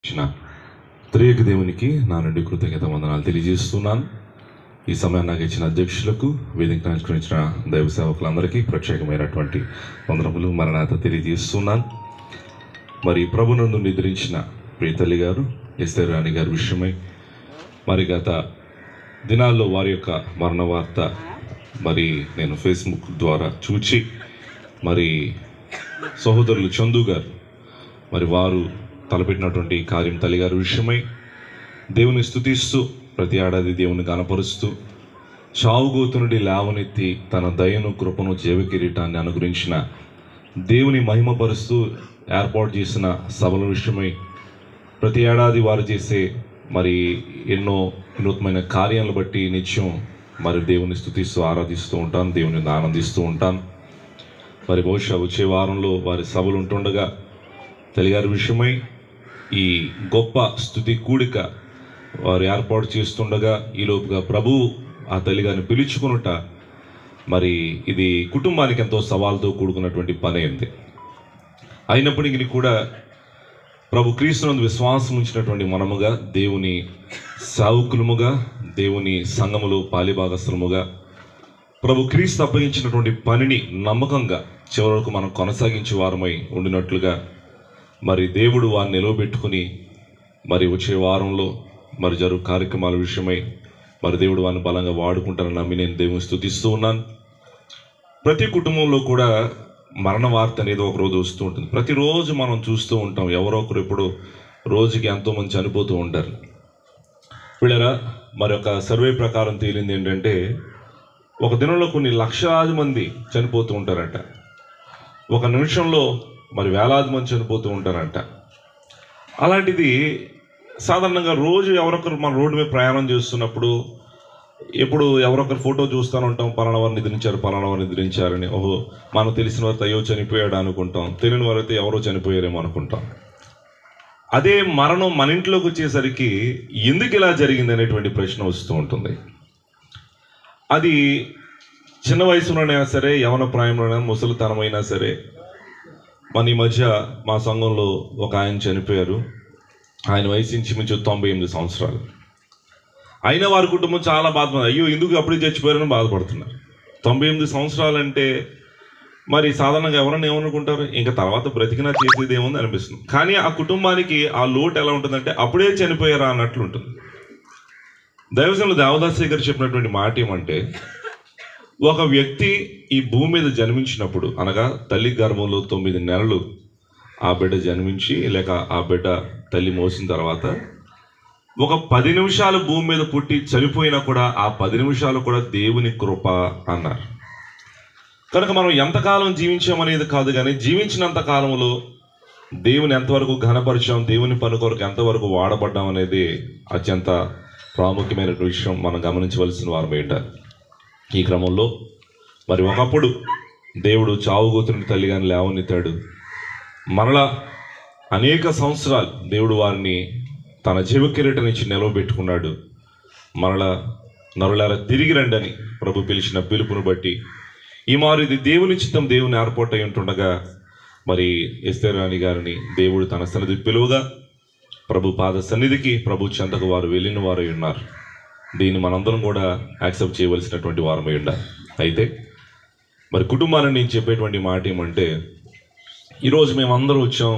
ఇచ్చిన త్రియేక దేవునికి నా నుండి కృతజ్ఞత వందనాలు తెలియజేస్తున్నాను. ఈ సమయాన్ని నాకు ఇచ్చిన అధ్యక్షులకు, వేదికను ఆవిష్కరించిన దైవ సేవకులందరికీ ప్రత్యేకమైనటువంటి వందనములు మరణాత తెలియజేస్తున్నాను. మరి ప్రభునందు నిద్రించిన ప్రియతల్లి గారు ఎస్తేర్ రాణి గారి విషయమై మరి గత దినాల్లో వారి యొక్క మరణ వార్త మరి నేను ఫేస్బుక్ ద్వారా చూచి మరి సహోదరులు చందు గారు మరి వారు తలపెట్టినటువంటి కార్యం తల్లిగారి విషయమై దేవుని స్తుతిస్తూ ప్రతి ఏడాది దేవుని గణపరుస్తూ చావుగోతు నుండి లేవనెత్తి తన దయను కృపను జీవకిరీటాన్ని అనుగ్రహించిన దేవుని మహిమపరుస్తూ ఏర్పాటు చేసిన సభల విషయమై ప్రతి ఏడాది వారు చేసే మరి ఎన్నో వినూత్నమైన కార్యాలను బట్టి నిత్యం మరి దేవుని స్తుతిస్తూ ఆరాధిస్తూ ఉంటాను, దేవుని ఆనందిస్తూ ఉంటాను. మరి బహుశా వచ్చే వారంలో వారి సభలు ఉంటుండగా తల్లిగారి విషయమై ఈ గొప్ప స్తుతి కూడిక వారు ఏర్పాటు చేస్తుండగా ఈలోపుగా ప్రభువు ఆ తల్లిగారిని పిలుచుకునుట మరి ఇది కుటుంబానికి ఎంతో సవాల్తో కూడుకున్నటువంటి పని అయింది. అయినప్పటికీ కూడా ప్రభు క్రీస్తునందు విశ్వాసం ఉంచినటువంటి మనముగా, దేవుని సేవకులముగా, దేవుని సంఘములో పాలిభాగస్థులముగా ప్రభు క్రీస్తు అప్పగించినటువంటి పనిని నమ్మకంగా చివరి వరకు మనం కొనసాగించే వారమై ఉండినట్లుగా మరి దేవుడు వారిని నిలవబెట్టుకుని మరి వచ్చే వారంలో మరి జరుగు కార్యక్రమాల విషయమై మరి దేవుడు వారిని బలంగా వాడుకుంటారని నమ్మి నేను దేవుని స్తుతిస్తూ ఉన్నాను. ప్రతి కుటుంబంలో కూడా మరణ వార్త అనేది ఒక రోజు వస్తూ ఉంటుంది. ప్రతిరోజు మనం చూస్తూ ఉంటాం, ఎవరో ఒకరు ఇప్పుడు రోజుకి ఎంతోమంది చనిపోతూ ఉంటారు. వీళ్ళరా మరి ఒక సర్వే ప్రకారం తేలింది ఏంటంటే ఒక దినంలో కొన్ని లక్షలాది మంది చనిపోతూ ఉంటారంట. ఒక నిమిషంలో మరి వేలాది మంది చనిపోతూ ఉంటారంట. అలాంటిది సాధారణంగా రోజు ఎవరొకరు మన రోడ్డు మీద ప్రయాణం చేస్తున్నప్పుడు ఎప్పుడు ఎవరొకరు ఫోటో చూస్తూనే ఉంటాం, పలానా వారు నిద్రించారు, పలానా వారు నిద్రించారని. ఓహో, మనం తెలిసిన వారితో అయ్యో చనిపోయాడు అనుకుంటాం, తెలియని వారైతే ఎవరో చనిపోయారేమో అనుకుంటాం. అదే మరణం మన ఇంట్లోకి వచ్చేసరికి ఎందుకు ఇలా జరిగింది అనేటువంటి ప్రశ్న వస్తూ ఉంటుంది. అది చిన్న వయసులోనైనా సరే, యవన ప్రాయంలోనైనా, ముసలితనమైనా సరే. మన ఈ మధ్య మా సంఘంలో ఒక ఆయన చనిపోయారు. ఆయన వయసు ఇంచుమించు 98 సంవత్సరాలు. అయినా వారి కుటుంబం చాలా బాధపడుతుంది. అయ్యో ఎందుకు అప్పుడే చచ్చిపోయారని బాధపడుతున్నారు. 98 సంవత్సరాలు అంటే మరి సాధారణంగా ఎవరన్నా ఏమనుకుంటారు, ఇంకా తర్వాత బ్రతికినా చేసేది ఏముంది అనిపిస్తుంది. కానీ ఆ కుటుంబానికి ఆ లోటు ఎలా ఉంటుందంటే అప్పుడే చనిపోయారా అన్నట్లు ఉంటుంది. దైవజనులు దేవదాస్ గారు చెప్పినటువంటి మాట ఏమంటే, ఒక వ్యక్తి ఈ భూమి మీద జన్మించినప్పుడు, అనగా తల్లి గర్భంలో 9 నెలలు ఆ బిడ్డ జన్మించి లేక ఆ బిడ్డ తల్లి మోసిన తర్వాత ఒక 10 నిమిషాలు భూమి మీద పుట్టి చనిపోయినా కూడా ఆ 10 నిమిషాలు కూడా దేవుని కృప అన్నారు. కనుక మనం ఎంతకాలం జీవించామనేది కాదు, కానీ జీవించినంత కాలంలో దేవుని ఎంతవరకు ఘనపరిచాం, దేవుని పని కొరకు ఎంతవరకు వాడబడ్డాం అనేది అత్యంత ప్రాముఖ్యమైన విషయం. మనం గమనించవలసిన వారు ఏంటారు. ఈ క్రమంలో మరి ఒకప్పుడు దేవుడు చావుగోతుని తల్లిగాని లేవనెత్తాడు. మరలా అనేక సంవత్సరాలు దేవుడు వారిని తన జీవకిరీటం నుంచి నిలవబెట్టుకున్నాడు. మరలా నరులారా తిరిగి రండి అని ప్రభు పిలిచిన పిలుపును బట్టి ఈ మారు ఇది దేవుని చిత్తం, దేవుని ఏర్పాటు అయి ఉంటుండగా మరి ఎస్తేర్ రాణి గారిని దేవుడు తన సన్నిధి పిలువగా ప్రభు పాద సన్నిధికి ప్రభు చెంతకు వారు వెళ్ళిన వారై ఉన్నారు. దీన్ని మనందరం కూడా యాక్సెప్ట్ చేయవలసినటువంటి వారమై ఉండాలి. అయితే మరి కుటుంబాన్ని నేను చెప్పేటువంటి మాట ఏమంటే, ఈరోజు మేమందరూ వచ్చాం,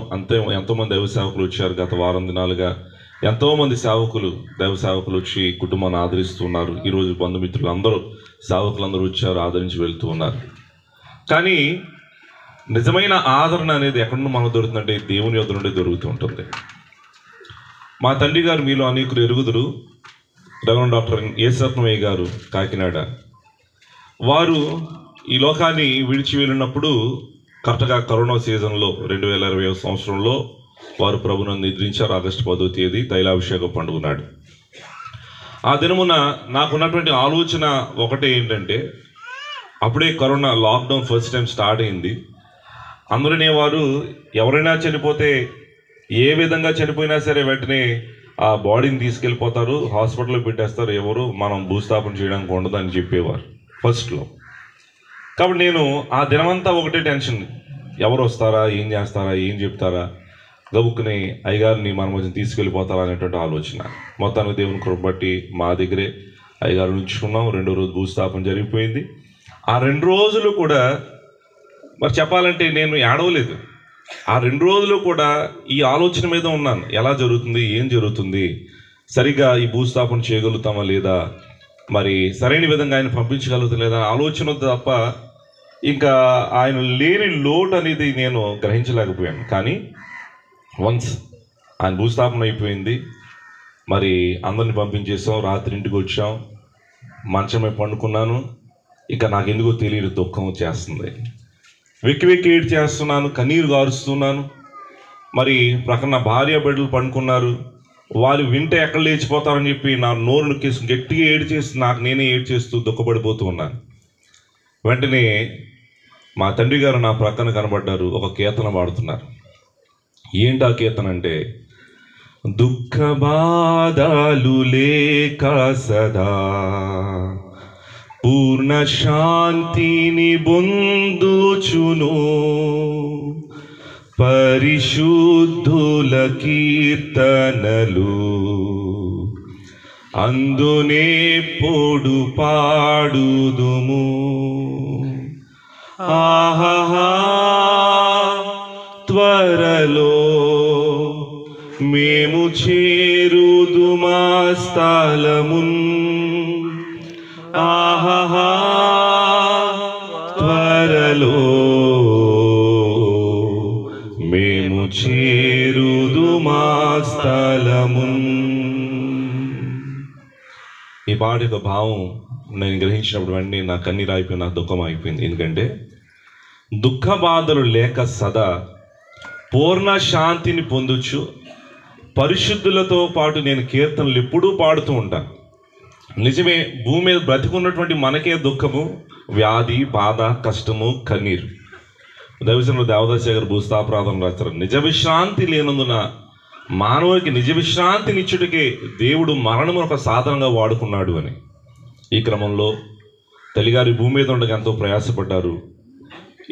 ఎంతోమంది దైవ సేవకులు వచ్చారు. గత వారం దినాలుగా ఎంతోమంది దైవ సేవకులు వచ్చి కుటుంబాన్ని ఆదరిస్తున్నారు. ఈరోజు బంధుమిత్రులు అందరూ సేవకులందరూ వచ్చారు, ఆదరించి వెళ్తూ ఉన్నారు. కానీ నిజమైన ఆదరణ అనేది ఎక్కడ నుండి మనకు దొరుకుతుందంటే దేవుని యొద్ద నుండి దొరుకుతూ ఉంటుంది. మా తండ్రి గారు మీలో అనేకులు ఎరుగుదురు, రెవరెండ్ డాక్టర్ యేసరత్నమయ్య గారు కాకినాడ. వారు ఈ లోకాన్ని విడిచి వెళ్ళినప్పుడు కరెక్ట్గా కరోనా సీజన్లో 2020 సంవత్సరంలో వారు ప్రభువును నిద్రించారు. ఆగస్టు 10వ తేదీ తైలాభిషేక పండుగ నాడు. ఆ దినమున నాకున్నటువంటి ఆలోచన ఒకటే ఏంటంటే, అప్పుడే corona lockdown first time start అయింది. అందరూ వారు ఎవరైనా చనిపోతే ఏ విధంగా చనిపోయినా సరే వెంటనే ఆ బాడీని తీసుకెళ్ళిపోతారు, హాస్పిటల్లో పెట్టేస్తారు, ఎవరు మనం భూస్థాపన చేయడానికి ఉండదని చెప్పేవారు ఫస్ట్లో. కాబట్టి నేను ఆ దినమంతా ఒకటే టెన్షన్, ఎవరు వస్తారా, ఏం చేస్తారా, ఏం చెప్తారా, గబుక్కుని అయ్యగారిని మన మధ్య తీసుకెళ్ళిపోతారా అనేటువంటి ఆలోచన. మొత్తానికి దేవుని కృప బట్టి మా దగ్గరే అయ్యగారు ఉంచుకున్నాం. 2వ రోజు భూస్థాపన జరిగిపోయింది. ఆ 2 రోజులు కూడా మరి చెప్పాలంటే నేను ఏడవలేదు. ఆ 2 రోజులు కూడా ఈ ఆలోచన మీద ఉన్నాను. ఎలా జరుగుతుంది, ఏం జరుగుతుంది, సరిగ్గా ఈ భూస్థాపన చేయగలుగుతామా లేదా, మరి సరైన విధంగా ఆయన పంపించగలుగుతా లేదా ఆలోచన తప్ప ఇంకా ఆయన లేని లోటు అనేది నేను గ్రహించలేకపోయాను. కానీ వన్స్ ఆయన భూస్థాపన అయిపోయింది, మరి అందరిని పంపించేసాం. రాత్రి ఇంటికి వచ్చాం, మంచమే పండుకున్నాను. ఇక నాకు ఎందుకో తెలియదు, దుఃఖం చేస్తుంది. వెక్కి వెక్కి ఏడు చేస్తున్నాను, కన్నీరు గారుస్తున్నాను. మరి ప్రక్కన భార్య బిడ్డలు పండుకున్నారు. వాళ్ళు వింటే ఎక్కడ లేచిపోతారని చెప్పి నా నోరు నొక్కేసి గట్టిగా ఏడు చేస్తూ నాకు నేనే ఏడు చేస్తూ దుఃఖపడిపోతూ ఉన్నాను. వెంటనే మా తండ్రి గారు నా ప్రక్కన కనబడ్డారు. ఒక కీర్తన పాడుతున్నారు. ఏంటి ఆ కీర్తన అంటే, దుఃఖ బాధలు లేక సదా పూర్ణ శాంతిని పొందుచును, పరిశుద్ధుల కీర్తనలు అందునే పొడు పాడుదుము. ఆహా త్వరలో మేము చేరుదుమా స్థలమున్, ఆహా త్వరలో మేము చేరుదుమా స్థలమున్. ఈ పాట యొక్క భావం నేను గ్రహించినప్పుడు వెంటనే నా కన్నీరు అయిపోయింది, నా దుఃఖం అయిపోయింది. ఎందుకంటే దుఃఖ బాధలు లేక సదా పూర్ణ శాంతిని పొందొచ్చు. పరిశుద్ధులతో పాటు నేను కీర్తనలు ఎప్పుడూ పాడుతూ ఉంటాను. నిజమే, భూమి మీద బ్రతికున్నటువంటి మనకే దుఃఖము, వ్యాధి, బాధ, కష్టము, కన్నీరు. దైవజనులు దేవదాస్ గారు భూస్థాపరాధన రాస్తారు, నిజ విశ్రాంతి లేనందున మానవుడికి నిజ విశ్రాంతినిచ్చుటకే దేవుడు మరణము ఒక సాధనంగా వాడుకున్నాడు అని. ఈ క్రమంలో తల్లిగారి భూమి మీద ఉండగా ఎంతో ప్రయాసపడ్డారు.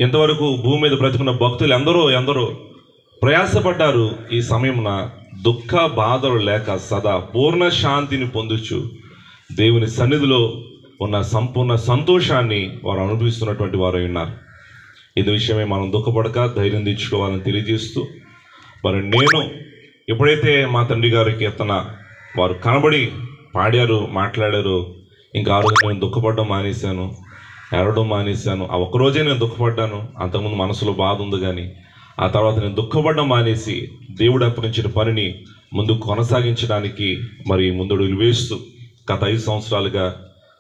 ఎంతవరకు భూమి మీద బ్రతుకున్న భక్తులు ఎందరో ప్రయాసపడ్డారు. ఈ సమయమున దుఃఖ బాధలు లేక సదా పూర్ణ శాంతిని పొందుచు దేవుని సన్నిధిలో ఉన్న సంపూర్ణ సంతోషాన్ని వారు అనుభవిస్తున్నటువంటి వారు ఉన్నారు. ఇది విషయమే మనం దుఃఖపడక ధైర్యం తెచ్చుకోవాలని తెలియజేస్తూ, మరి నేను ఎప్పుడైతే మా తండ్రి గారి కీర్తన వారు కనబడి పాడారు, మాట్లాడారు, ఇంకా ఆ రోజు నేను దుఃఖపడడం మానేశాను, ఏడవడం మానేశాను. ఆ ఒక్కరోజే నేను దుఃఖపడ్డాను. అంతకుముందు మనసులో బాధ ఉంది, కానీ ఆ తర్వాత నేను దుఃఖపడడం మానేసి దేవుడు అప్పగించిన పనిని ముందుకు కొనసాగించడానికి మరి ముందడుగులు వేస్తూ గత 5 సంవత్సరాలుగా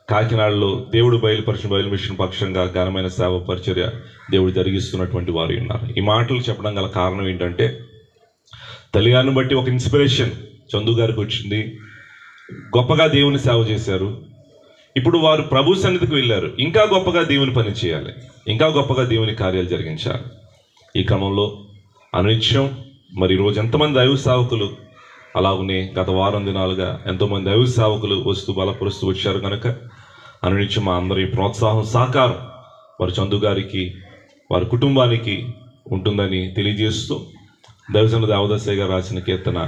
కాకినాడలో దేవుడు బయలుపరిచిన బయలు మిషన్ పక్షంగా ఘనమైన సేవ పరిచర్య దేవుడు జరిగిస్తున్నటువంటి వారు ఉన్నారు. ఈ మాటలు చెప్పడం గల కారణం ఏంటంటే, తల్లిగారిని బట్టి ఒక ఇన్స్పిరేషన్ చందు గారికి వచ్చింది. గొప్పగా దేవుని సేవ చేశారు. ఇప్పుడు వారు ప్రభు సన్నిధికి వెళ్ళారు. ఇంకా గొప్పగా దేవుని పని చేయాలి, ఇంకా గొప్పగా దేవుని కార్యాలు జరిగించాలి. ఈ క్రమంలో అనిత్యం మరి ఈరోజు ఎంతమంది దైవ సేవకులు, అలాగనే గత వారం దినాలుగా ఎంతోమంది దైవ సేవకులు వస్తూ బలపరుస్తూ వచ్చారు కనుక అనిత్యం మా అందరి ప్రోత్సాహం, సహకారం వారి చందు గారికి, వారి కుటుంబానికి ఉంటుందని తెలియజేస్తూ, దైవజనులు దేవదాసయ్య గారు రాసిన కీర్తన,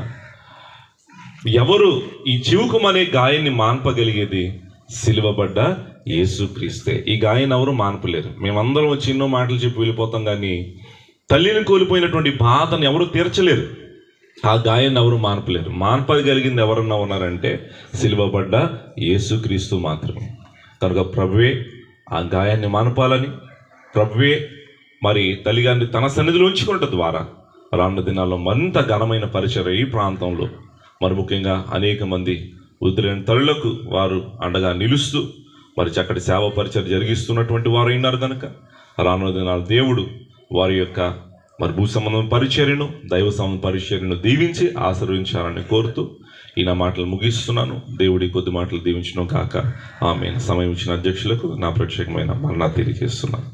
ఎవరు ఈ చివుకం అనే గాయాన్ని మాన్పగలిగేది సిలువబడ్డ యేసుక్రీస్తే. ఈ గాయాన్ని ఎవరు మాన్పలేరు. మేమందరం వచ్చి ఎన్నో మాటలు చెప్పి వెళ్ళిపోతాం, కానీ తల్లిని కోల్పోయినటువంటి బాధను ఎవరు తీర్చలేరు. ఆ గాయాన్ని ఎవరు మాన్పలేరు. మాన్పగలిగింది ఎవరన్నా ఉన్నారంటే సిలువబడ్డ యేసుక్రీస్తు మాత్రమే. కనుక ప్రభువే ఆ గాయాన్ని మాన్పాలని, ప్రభువే మరి తల్లిగారిని తన సన్నిధిలో ఉంచుకోవడం ద్వారా రానున్న దినాల్లో మరింత ఘనమైన పరిచర్య ఈ ప్రాంతంలో, మరి ముఖ్యంగా అనేక మంది వృద్ధులైన తల్లులకు వారు అండగా నిలుస్తూ మరి చక్కటి సేవ పరిచర్య జరిగిస్తున్నటువంటి వారు అయినారు. కనుక రానున్న దినాలు దేవుడు వారి యొక్క మరి భూ సంబంధం పరిచర్యను, దైవ సంబంధం పరిచర్యను దీవించి ఆశీర్వదించాలని కోరుతూ ఈ నా మాటలు ముగిస్తున్నాను. దేవుడి కొద్ది మాటలు దీవించడం కాక ఆమె సమయం ఇచ్చిన అధ్యక్షులకు నా ప్రత్యేకమైన మరణాలు తెలియజేస్తున్నాను.